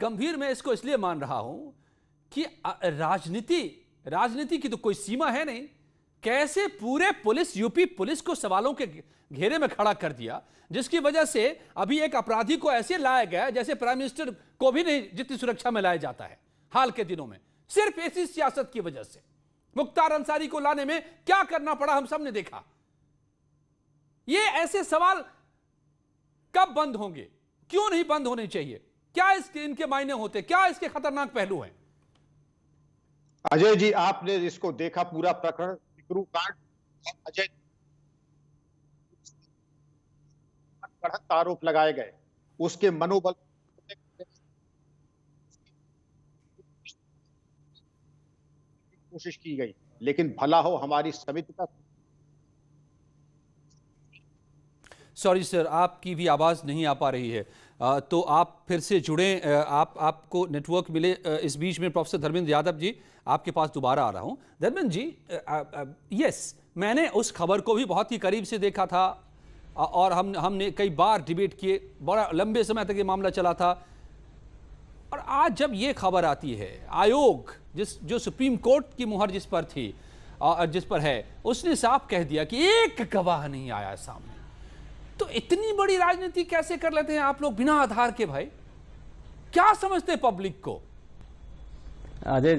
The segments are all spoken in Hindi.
गंभीर मैं इसको इसलिए मान रहा हूं कि राजनीति की तो कोई सीमा है नहीं। कैसे पूरे पुलिस, यूपी पुलिस को सवालों के घेरे में खड़ा कर दिया, जिसकी वजह से अभी एक अपराधी को ऐसे लाया गया जैसे प्राइम मिनिस्टर को भी नहीं जितनी सुरक्षा में लाया जाता है हाल के दिनों में, सिर्फ ऐसी सियासत की वजह से। मुख्तार अंसारी को लाने में क्या करना पड़ा हम सब ने देखा। ये ऐसे सवाल कब बंद होंगे, क्यों नहीं बंद होने चाहिए, क्या इसके इनके मायने होते, क्या इसके खतरनाक पहलू हैं? अजय जी, आपने इसको देखा पूरा प्रकरण, सिकरू कांड, अजय कड़क आरोप लगाए गए, उसके मनोबल कोशिश की गई, लेकिन भला हो हमारी समिति का। सॉरी सर, आपकी भी आवाज नहीं आ पा रही है, तो आप फिर से जुड़ें। आपको नेटवर्क मिले। इस बीच में प्रोफेसर धर्मेंद्र यादव जी, आपके पास दोबारा आ रहा हूं। धर्मेंद्र जी, यस, मैंने उस खबर को भी बहुत ही करीब से देखा था और हमने कई बार डिबेट किए, बड़ा लंबे समय तक ये मामला चला था। और आज जब ये खबर आती है, आयोग जो सुप्रीम कोर्ट की मुहर जिस पर थी, जिस पर है, उसने साफ कह दिया कि एक गवाह नहीं आया सामने। तो इतनी बड़ी राजनीति कैसे कर लेते हैं आप लोग बिना आधार के? भाई क्या समझते हैं पब्लिक को? अजय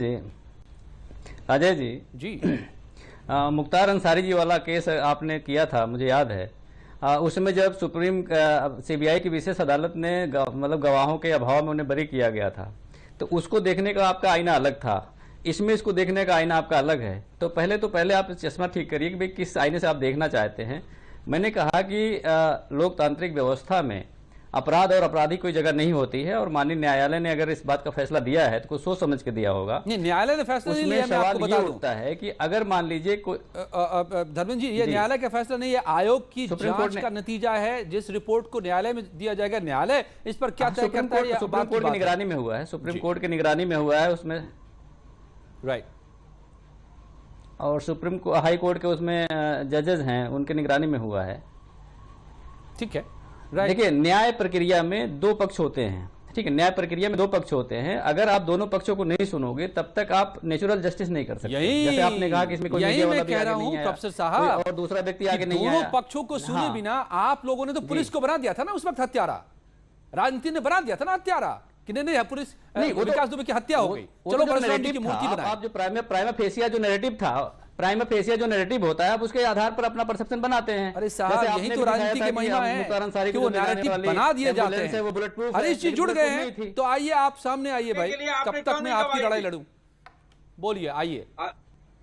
जी जी मुख्तार अंसारी जी वाला केस आपने किया था, मुझे याद है। उसमें जब सीबीआई की विशेष अदालत ने मतलब गवाहों के अभाव में उन्हें बरी किया गया था, तो उसको देखने का आपका आईना अलग था। इसमें इसको देखने का आईना आपका अलग है। तो पहले आप चश्मा ठीक करिए कि भाई किस आईने से आप देखना चाहते हैं। मैंने कहा कि लोकतांत्रिक व्यवस्था में अपराध और अपराधी कोई जगह नहीं होती है, और माननीय न्यायालय ने अगर इस बात का फैसला दिया है तो कुछ सोच समझ के दिया होगा। नहीं, न्यायालय ने फैसला नहीं लिया। सवाल ये उठता है कि अगर मान लीजिए कोई धर्मेंद्र जी, ये न्यायालय का फैसला नहीं है, आयोग की जांच का नतीजा है। जिस रिपोर्ट को न्यायालय में दिया जाएगा, न्यायालय इस पर क्या तय करता है? सुप्रीम कोर्ट की निगरानी में हुआ है, सुप्रीम कोर्ट की निगरानी में हुआ है उसमें, राइट। और हाई कोर्ट के उसमें जजेस हैं, उनके निगरानी में हुआ है। ठीक है, देखिए, न्याय प्रक्रिया में दो पक्ष होते हैं। ठीक है, न्याय प्रक्रिया में दो पक्ष होते हैं। अगर आप दोनों पक्षों को नहीं सुनोगे तब तक आप नेचुरल जस्टिस नहीं कर सकते। जैसे आपने कहा कि इसमें कोई मीडिया वाला भी आगे नहीं आया, प्रोफेसर साहब, और दूसरा व्यक्ति आगे नहीं आया। दोनों पक्षों को सुने बिना आप लोगों ने तो पुलिस को बना दिया था ना उस वक्त हत्यारा। राजनीति ने बना दिया था ना हत्यारा कि नहीं, पुलिस विकास दुबे की हत्या हो गई, चलो की मूर्ति बनाई। आप जो प्राइमा फेसिया जो नैरेटिव था, प्राइमा फेसिया जो नैरेटिव होता है, आप उसके आधार पर अपना परसेप्शन बनाते हैं। अरे साहब, यही तो राजनीति की महिमा है कि वो नैरेटिव बना दिए जाते हैं। वो बुलेट प्रूफ, हरीश जी जुड़ गए हैं, तो आइए आप सामने आइए भाई, कब तक मैं आपकी लड़ाई लड़ूं? बोलिए, आइए।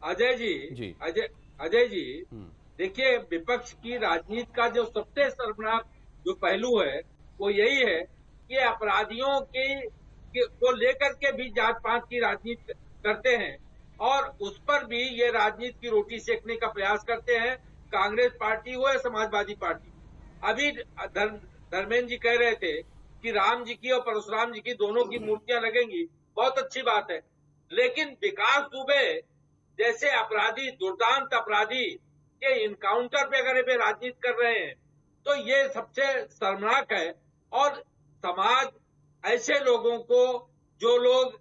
अजय जी देखिए, विपक्ष की राजनीति का जो सबसे शर्मनाक जो पहलू है वो यही है कि अपराधियों को लेकर के भी जांच पांच की राजनीति करते हैं, और उस पर भी ये राजनीति की रोटी सेकने का प्रयास करते हैं, कांग्रेस पार्टी हो या समाजवादी पार्टी। अभी धर्मेंद्र जी कह रहे थे कि राम जी की और परशुराम जी की दोनों की मूर्तियां लगेंगी, बहुत अच्छी बात है, लेकिन विकास दुबे जैसे अपराधी, दुर्दांत अपराधी के इनकाउंटर पे अगर वे राजनीति कर रहे हैं तो ये सबसे शर्मनाक है। और समाज ऐसे लोगों को, जो लोग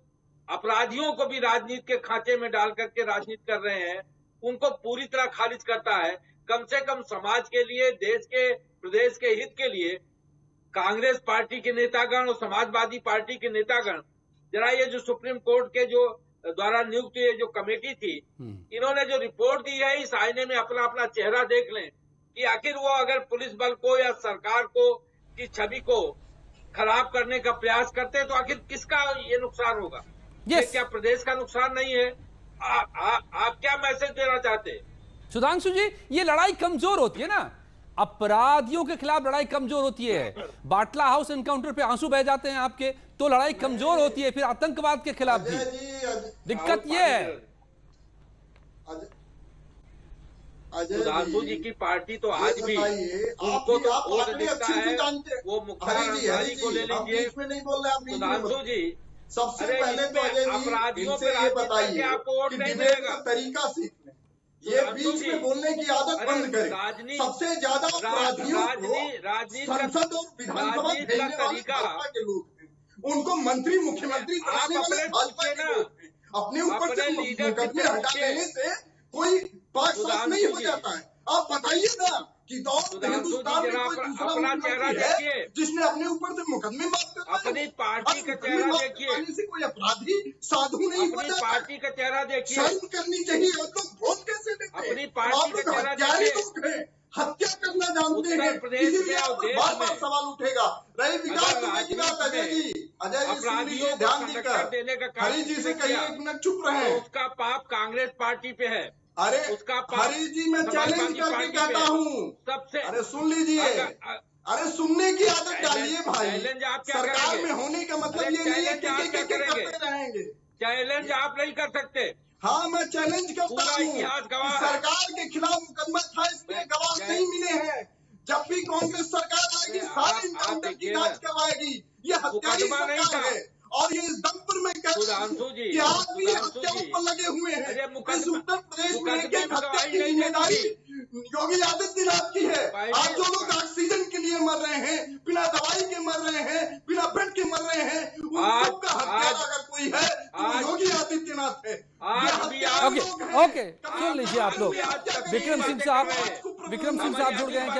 अपराधियों को भी राजनीति के खांचे में डाल करके राजनीति कर रहे हैं, उनको पूरी तरह खारिज करता है। कम से कम समाज के लिए, देश के, प्रदेश के हित के लिए कांग्रेस पार्टी के नेतागण और समाजवादी पार्टी के नेतागण, जरा ये जो सुप्रीम कोर्ट के जो द्वारा नियुक्त ये जो कमेटी थी, इन्होंने जो रिपोर्ट दी है, इस आईने में अपना अपना चेहरा देख लें कि आखिर वो अगर पुलिस बल को या सरकार को की छवि को खराब करने का प्रयास करते हैं तो आखिर किसका ये नुकसान होगा? ये क्या प्रदेश का नुकसान नहीं है? आप क्या मैसेज देना चाहते हैं? सुधांशु जी, ये लड़ाई कमजोर होती है ना, अपराधियों के खिलाफ लड़ाई कमजोर होती है। बाटला हाउस एनकाउंटर पे आंसू बह जाते हैं आपके, तो लड़ाई कमजोर होती है। फिर आतंकवाद के खिलाफ भी दिक्कत ये है। सुधांशु जी की पार्टी तो आज भी उनको तो वोट देता है, वो मुख्तार अंसारी को ले लीजिए। सुधांशु जी, सबसे पहले तो अजय जी अपराधियों इनसे ये बताइए कि डिबेट का तरीका सीख लें, ये बीच में बोलने की आदत बंद करें। सबसे ज्यादा अपराधियों को संसद और विधानसभा भेजने वाले भाजपा के लोग हैं, उनको मंत्री मुख्यमंत्री आप वाले भाजपा के लोग हैं। अपने ऊपर से मुकदमे हटा देने से कोई पाक साफ नहीं हो जाता है। आप बताइए ना कि हिंदुस्तान में कोई दूसरा मुख्यमंत्री है जिसने अपने ऊपर से मुकदमे माफ कर अपनी पार्टी का चेहरा देखिए, से कोई अपराधी साधु नहीं हो अपनी जाता। पार्टी का चेहरा देखिए, शर्म करनी चाहिए। आप लोग वोट कैसे देते हैं? अपनी पार्टी का चेहरा देखिए। हत्या करना जानते हैं, इसीलिए आप पर बार बार सवाल उठेगा। रही विकास दुबे की बात, अजय जी सुन लीजिए ध्यान देकर। हरी जी से कहिए 1 मिनट चुप रहे। उसका पाप कांग्रेस पार्टी पे है। अरे उसका हरी जी मैं चैलेंज करके कहता हूँ सबसे। अरे सुन लीजिए, अरे सुनने की आदत डालिए भाई। चैलेंज आप क्या सरकार करेंगे? में होने का मतलब ये नहीं है कि करते रहेंगे। चैलेंज आप नहीं कर सकते। हाँ मैं चैलेंज करता पूरा हूँ इतिहास कि गवाह है। सरकार के खिलाफ मुकदमा था, इसमें गवाह नहीं मिले हैं। जब भी कांग्रेस सरकार आएगी सारी इनकाउंटर की जांच करवाएगी। ये हत्यारी सरकार है और ये इस दम पर मैं कह रहा हूँ कि आप भी हत्याओं पर लगे हुए हैं। इस उत्तर प्रदेश में एक हत्या की जिम्मेदारी योगी आदित्यनाथ की है। आज जो लोग ऑक्सीजन के लिए मर रहे हैं, बिना दवाई के मर रहे हैं, बिना बेड के मर रहे हैं, उन सबका हत्यारा अगर कोई है तो योगी आदित्यनाथ है। ओके सुन लीजिए आप लोग। विक्रम सिंह साहब जुड़ गए हैं क्या?